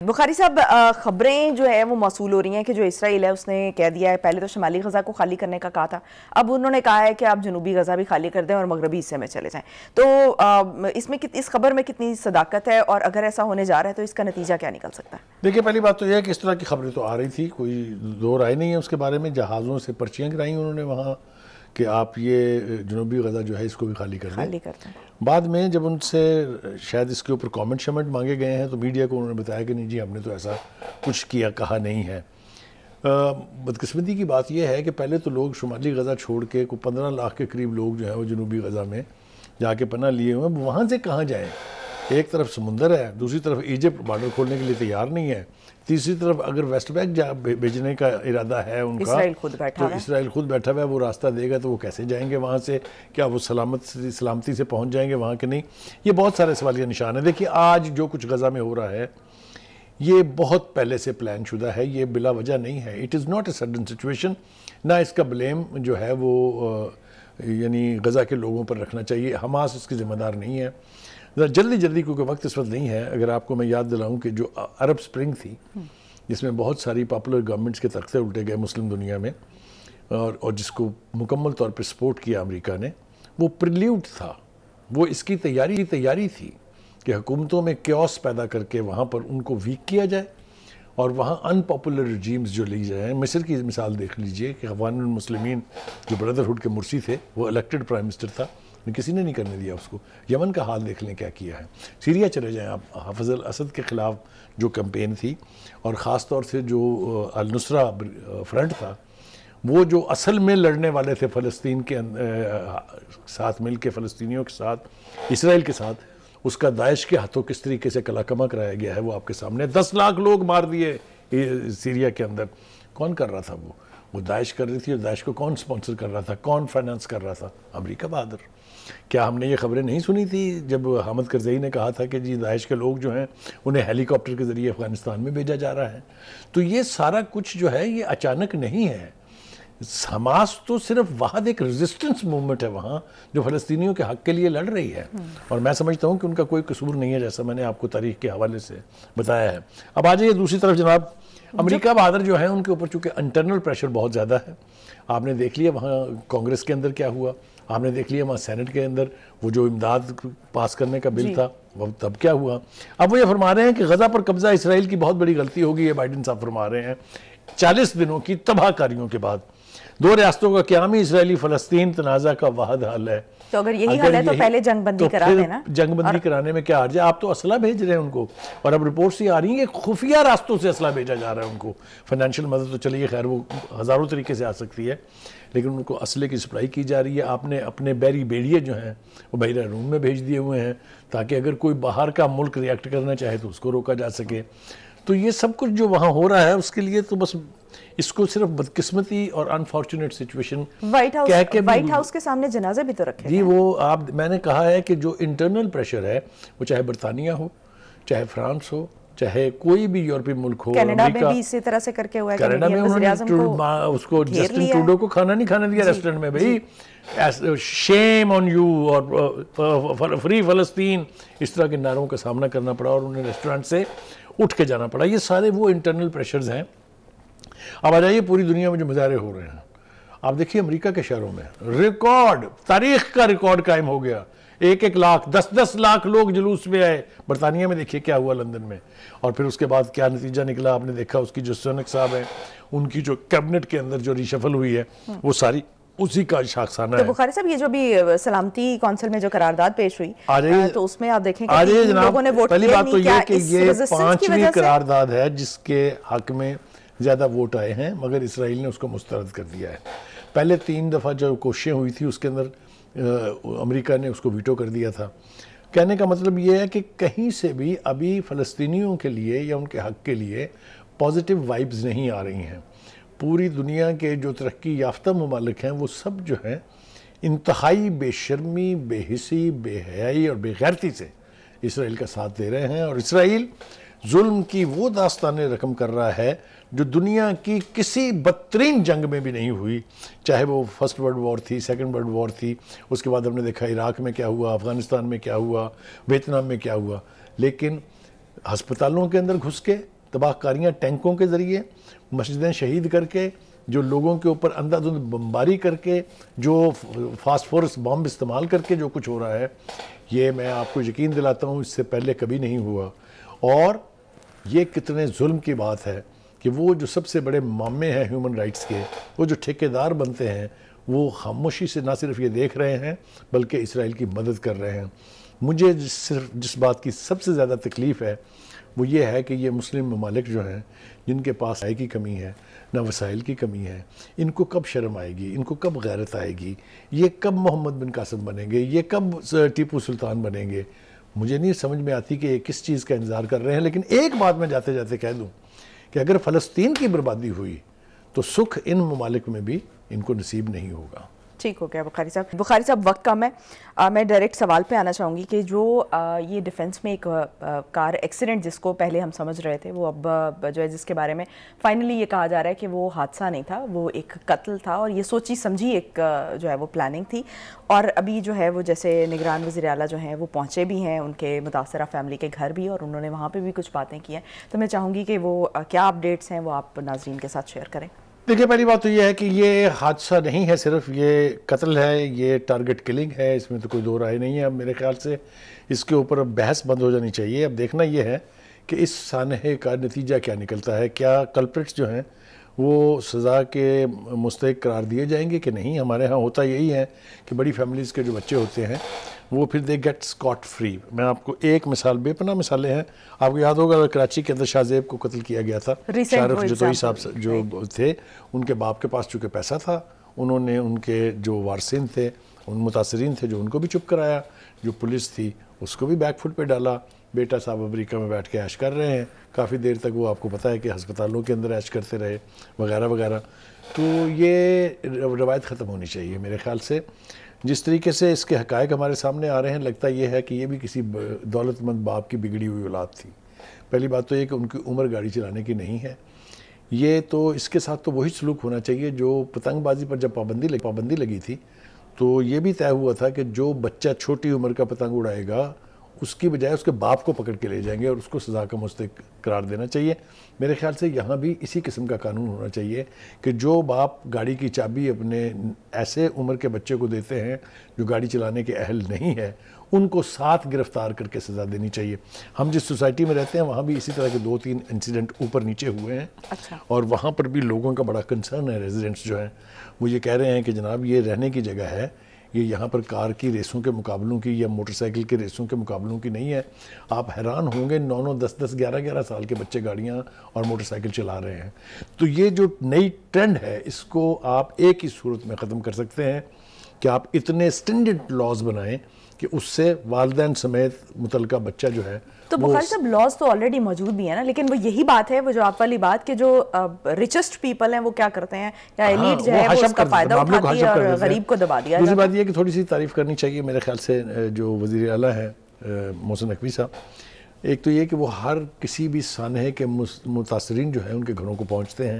बुखारी साहब, खबरें जो है वो मौसूल हो रही हैं कि जो इसराइल है उसने कह दिया है, पहले तो शमाली गज़ा को खाली करने का कहा था, अब उन्होंने कहा है कि आप जनूबी गज़ा भी खाली कर दें और मगरबी हिस्से में चले जाएं। तो इसमें इस खबर में कितनी सदाकत है और अगर ऐसा होने जा रहा है तो इसका नतीजा क्या निकल सकता है? देखिए, पहली बात तो यह है कि इस तरह की खबरें तो आ रही थी, कोई दो राय नहीं है उसके बारे में। जहाज़ों से पर्चियाँ गिराई उन्होंने वहाँ कि आप ये जनूबी गज़ा जो है इसको भी खाली कर दें। बाद में जब उनसे शायद इसके ऊपर कमेंट शमेंट मांगे गए हैं तो मीडिया को उन्होंने बताया कि नहीं जी, हमने तो ऐसा कुछ कहा नहीं है। बदकिस्मती की बात यह है कि पहले तो लोग शुमाली गज़ा छोड़ के कोई 15 लाख के करीब लोग जो हैं वो जनूबी गज़ा में जाके पनाह लिए हुए हैं। वहाँ से कहाँ जाएँ? एक तरफ समुंदर है, दूसरी तरफ इजिप्ट बॉर्डर खोलने के लिए तैयार नहीं है, तीसरी तरफ अगर वेस्ट बैंक भेजने का इरादा है उनका, इसराइल खुद बैठा हुआ है, वो रास्ता देगा तो वो कैसे जाएंगे वहाँ से? क्या वो सलामती से पहुँच जाएंगे वहाँ के नहीं? ये बहुत सारे सवालिया निशान है। देखिए, आज जो कुछ गज़ा में हो रहा है ये बहुत पहले से प्लान शुदा है, ये बिला वजह नहीं है। It is not a sudden situation. ना इसका ब्लेम जो है वो यानी गज़ा के लोगों पर रखना चाहिए, हमास इसकी ज़िम्मेदार नहीं है। जल्दी क्योंकि वक्त इस वक्त नहीं है, अगर आपको मैं याद दिलाऊं कि जो अरब स्प्रिंग थी जिसमें बहुत सारी पॉपुलर गवर्नमेंट्स के तख्ते उल्टे गए मुस्लिम दुनिया में और जिसको मुकम्मल तौर पर सपोर्ट किया अमेरिका ने, वो प्रिल्यूड था, वो इसकी तैयारी थी कि हुकूमतों में क्योस पैदा करके वहाँ पर उनको वीक किया जाए और वहाँ अनपॉपुलर रजीम्स जो ली जाए। मिस्र की मिसाल देख लीजिए कि अफ़गानुल मुस्लिमीन जो ब्रदरहुड के मुर्सी थे वो इलेक्टेड प्राइम मिनिस्टर था, किसी ने नहीं करने दिया उसको। यमन का हाल देख लें क्या किया है। सीरिया चले जाएं आप, हाफिज़ अल असद के ख़िलाफ़ जो कैंपेन थी और ख़ास तौर से जो अल नुसरा फ्रंट था, वो जो असल में लड़ने वाले थे फ़लस्तीन के साथ मिल के, फ़लस्तीनियों के साथ, इसराइल के साथ, उसका दाइश के हाथों किस तरीके से कलाकमा कराया गया है वो आपके सामने। 10 लाख लोग मार दिए सीरिया के अंदर। कौन कर रहा था? वो दाइश कर रही थी। और दाइश को कौन स्पॉन्सर कर रहा था, कौन फाइनेंस कर रहा था? अमेरिका बहादुर। क्या हमने ये खबरें नहीं सुनी थी जब हामिद करज़ई ने कहा था कि जी दाइश के लोग जो हैं उन्हें हेलीकॉप्टर के ज़रिए अफ़गानिस्तान में भेजा जा रहा है? तो ये सारा कुछ जो है ये अचानक नहीं है। हमास तो सिर्फ वाहद एक रेजिस्टेंस मूवमेंट है वहाँ जो फ़लस्तीनियों के हक़ के लिए लड़ रही है, और मैं समझता हूँ कि उनका कोई कसूर नहीं है, जैसा मैंने आपको तारीख़ के हवाले से बताया है। अब आ जाइए दूसरी तरफ जनाब, अमेरिका बहादुर जो है उनके ऊपर चूँकि इंटरनल प्रेशर बहुत ज़्यादा है। आपने देख लिया वहाँ कांग्रेस के अंदर क्या हुआ, आपने देख लिया वहाँ सेनेट के अंदर वो जो इमदाद पास करने का बिल था वो तब क्या हुआ। अब वो ये फरमा रहे हैं कि गज़ा पर कब्ज़ा इसराइल की बहुत बड़ी गलती होगी, ये बाइडेन साहब फरमा रहे हैं। 40 दिनों की तबाहकारियों के बाद 2 रियासतों का क़याम ही इसराइली फ़लस्तीन तनाज़ा का वाहिद हल है। तो अगर यही हाल है तो पहले जंगबंदी करा देना। जंगबंदी कराने में क्या हर्ज है? आप तो असला भेज रहे हैं उनको, और अब रिपोर्ट्स ये आ रही हैं कि खुफिया रास्तों से असला भेजा जा रहा है उनको। फाइनेंशियल मदद तो चलिए खैर वो हज़ारों तरीके से आ सकती है, लेकिन उनको असले की सप्लाई की जा रही है। आपने अपने बैरी बेड़िए जो हैं वो बहिरा रूम में भेज दिए हुए हैं ताकि अगर कोई बाहर का मुल्क रिएक्ट करना चाहे तो उसको रोका जा सके। तो ये सब कुछ जो वहाँ हो रहा है उसके लिए तो बस इसको सिर्फ बदकिस्मती और अनफॉर्चुनेट सिचुएशन व्हाइट हाउस के सामने जनाजे भी तो रखे जी। वो मैंने कहा है कि जो इंटरनल प्रेशर है वो चाहे बरतानिया हो, चाहे फ्रांस हो, चाहे कोई भी यूरोपीय मुल्क हो, कनाडा में भी इसी तरह से करके हुआ है। कनाडा में उन्होंने उसको जस्टिन ट्रूडो को खाना नहीं खाने दिया रेस्टोरेंट में। भाई शेम ऑन यू, और फ्री फ़लस्तीन, इस तरह के नारों का सामना करना पड़ा और उन्हें रेस्टोरेंट से उठ के जाना पड़ा। ये सारे वो इंटरनल प्रेशर्स हैं। अब आ जाइए पूरी दुनिया में जो मुजाहरे हो रहे हैं, आप देखिए अमेरिका के शहरों में रिकॉर्ड, तारीख का रिकॉर्ड कायम हो गया। 1-1 लाख 10-10 लाख लोग जुलूस में आए। बरतानिया में देखिए क्या हुआ, लंदन में, और फिर उसके बाद क्या नतीजा निकला आपने देखा। उसकी जो सुनक साहब हैं उनकी जो कैबिनेट के अंदर जो रिशफल हुई है वो सारी उसी का शाखसाना है। तो बुखारी साहब, ये जो भी सलामती कौंसिल में जो करारदाद पेश हुई तो उसमें आप देखेंगे लोगों ने वोट पहली बात तो ये कि ये 5वीं करारदाद है जिसके हक में ज़्यादा वोट आए हैं, मगर इसराइल ने उसको मुस्तरद कर दिया है। पहले 3 दफ़ा जो कोशिशें हुई थी उसके अंदर अमेरिका ने उसको वीटो कर दिया था। कहने का मतलब ये है कि कहीं से भी अभी फ़लस्तीनियों के लिए या उनके हक़ के लिए पॉजिटिव वाइब्स नहीं आ रही हैं। पूरी दुनिया के जो तरक्की याफ्ता ममालिक हैं वो सब जो हैं इंतहाई बेशर्मी, बेहिसी, बेहयाई और बेगैरती से इसराइल का साथ दे रहे हैं। और इसराइल जुल्म की वो दास्तानें रकम कर रहा है जो दुनिया की किसी बदतरीन जंग में भी नहीं हुई, चाहे वो फर्स्ट वर्ल्ड वॉर थी, सेकंड वर्ल्ड वॉर थी, उसके बाद हमने देखा इराक में क्या हुआ, अफ़गानिस्तान में क्या हुआ, वियतनाम में क्या हुआ। लेकिन ہسپتالوں کے اندر گھس کے تباہ کاریاں ٹینکوں کے ذریعے، مسجدیں شہید کر کے، جو لوگوں کے اوپر اندھا دھند بمباری کر کے، جو فاسفورس بم استعمال کر کے جو کچھ ہو رہا ہے، یہ میں آپ کو یقین دلاتا ہوں اس سے پہلے کبھی نہیں ہوا. اور یہ کتنے ظلم کی بات ہے کہ وہ جو سب سے بڑے مامے ہیں ہیومن رائٹس کے، وہ جو ٹھیکیدار بنتے ہیں، وہ خاموشی سے نہ صرف یہ دیکھ رہے ہیں بلکہ اسرائیل کی مدد کر رہے ہیں. مجھے جس بات کی سب سے زیادہ تکلیف ہے وہ یہ ہے کہ یہ مسلم ممالک جو ہیں، جن کے پاس آئے کی کمی ہے، نہ وسائل کی کمی ہے، ان کو کب شرم آئے گی، ان کو کب غیرت آئے گی، یہ کب محمد بن قاسم بنیں گے، یہ کب ٹیپو سلطان بنیں گے. مجھے نہیں سمجھ میں آتی کہ یہ کس چیز کا انتظار کر رہے ہیں. لیکن ایک بات میں جاتے جاتے کہہ دوں کہ اگر فلسطین کی بربادی ہوئی تو سکھ ان ممالک میں بھی ان کو نصیب نہیں ہوگا. ٹھیک ہو گیا بخاری صاحب وقت کم ہے. میں ڈائریکٹ سوال پہ آنا چاہوں گی کہ جو یہ ڈیفنس میں ایک کار ایکسیڈنٹ جس کو پہلے ہم سمجھ رہے تھے، وہ اب جو ہے جس کے بارے میں فائنلی یہ کہا جا رہا ہے کہ وہ حادثہ نہیں تھا، وہ ایک قتل تھا، اور یہ سوچی سمجھی ایک جو ہے وہ پلاننگ تھی. اور ابھی جو ہے وہ جیسے نگران وزیر اعلیٰ جو ہیں وہ پہنچے بھی ہیں ان کے متاثرہ فیملی کے گھر بھی، اور انہوں نے وہاں پہ بھی کچھ باتیں کی ہیں. تو میں چاہوں گی کہ وہ کیا اپڈیٹس ہیں وہ آپ ناظرین کے ساتھ شیئر کریں. دیکھیں، پہلی بات تو یہ ہے کہ یہ حادثہ نہیں ہے، صرف یہ قتل ہے، یہ ٹارگٹ کلنگ ہے، اس میں تو کوئی دو رائے نہیں ہے. اب میرے خیال سے اس کے اوپر اب بحث بند ہو جانی چاہیے. اب دیکھنا یہ ہے کہ اس سانحے کا نتیجہ کیا نکلتا ہے. کیا کلپریٹس جو ہیں وہ سزا کے مستحق قرار دیے جائیں گے کہ نہیں. ہمارے ہاں ہوتا یہی ہے کہ بڑی فیملیز کے جو بچے ہوتے ہیں وہ پھر دے گیٹ اسکاٹ فری. میں آپ کو ایک مثال، بے پناہ مثالیں ہیں. آپ کو یاد ہوگا کراچی کے اندر شاہ زیب کو قتل کیا گیا تھا. شارف جتوئی صاحب جو تھے، ان کے باپ کے پاس چونکہ پیسہ تھا، انہوں نے ان کے جو وارثین تھے، ان متاثرین تھے، جو ان کو بھی چپ کرایا. جو پولیس تھی اس کو بھی بیک فٹ پہ ڈالا. بیٹا صاحب امریکہ میں بیٹھ کے عیش کر رہے ہیں. کافی دیر تک وہ آپ کو پتہ ہے کہ ہسپتالوں کے اندر عیش کرتے رہے وغیرہ وغیرہ. تو یہ روایت ختم ہونی چاہیے میرے خیال سے. جس طریقے سے اس کے حقائق ہمارے سامنے آ رہے ہیں، لگتا یہ ہے کہ یہ بھی کسی دولت مند باپ کی بگڑی ہوئی اولاد تھی. پہلی بات تو یہ کہ ان کی عمر گاڑی چلانے کی نہیں ہے. یہ تو اس کے ساتھ تو وہی سلوک ہونا چاہیے جو پتنگ بازی پر جب پابندی لگی تھی تو یہ بھی طے ہوا تھا کہ جو بچہ چھوٹی عمر کا پتنگ اڑائے گا اس کی بجائے اس کے باپ کو پکڑ کے لے جائیں گے اور اس کو سزا کا مستحق قرار دینا چاہیے. میرے خیال سے یہاں بھی اسی قسم کا قانون ہونا چاہیے کہ جو باپ گاڑی کی چابی اپنے ایسے عمر کے بچے کو دیتے ہیں جو گاڑی چلانے کے اہل نہیں ہے، ان کو ساتھ گرفتار کر کے سزا دینی چاہیے. ہم جس سوسائٹی میں رہتے ہیں وہاں بھی اسی طرح کے 2-3 انسیڈنٹ اوپر نیچے ہوئے ہیں. اور وہاں پر بھی لوگوں کا بڑا کنسرن ہے. ریزیڈنٹس جو ہیں وہ یہ کہہ رہے ہیں کہ جناب یہ رہنے کی جگہ ہے، یہ یہاں پر کار کی ریسوں کے مقابلوں کی یا موٹر سائیکل کے ریسوں کے مقابلوں کی نہیں ہے. آپ حیران ہوں گے 9-9, 10-10, 11-11 سال کے بچے گاڑیاں اور موٹر سائیکل چلا رہے ہیں. تو یہ جو نئی ٹرینڈ ہے اس کو آپ ایک ہی صورت میں ختم کر سکتے ہیں کہ آپ اتنے اسٹینڈرڈ لاز بنائیں کہ اس سے والدین سمیت متعلقہ بچہ جو ہے. تو بخاری صاحب لاز تو آلریڈی موجود بھی ہیں نا، لیکن وہ یہی بات ہے، وہ جو آپ والی بات کہ جو ریچسٹ پیپل ہیں وہ کیا کرتے ہیں، یا ایلیٹ جو ہے وہ اس کا فائدہ اٹھاتی ہے اور غریب کو دبا دیا. دوسری بات یہ کہ تھوڑی سی تعریف کرنی چاہیے میرے خیال سے جو وزیر اعلیٰ ہیں محسن نقوی صاحب. ایک تو یہ کہ وہ ہر کسی بھی سانحے کے متاثرین جو ہیں ان کے گھروں کو پہنچتے ہیں.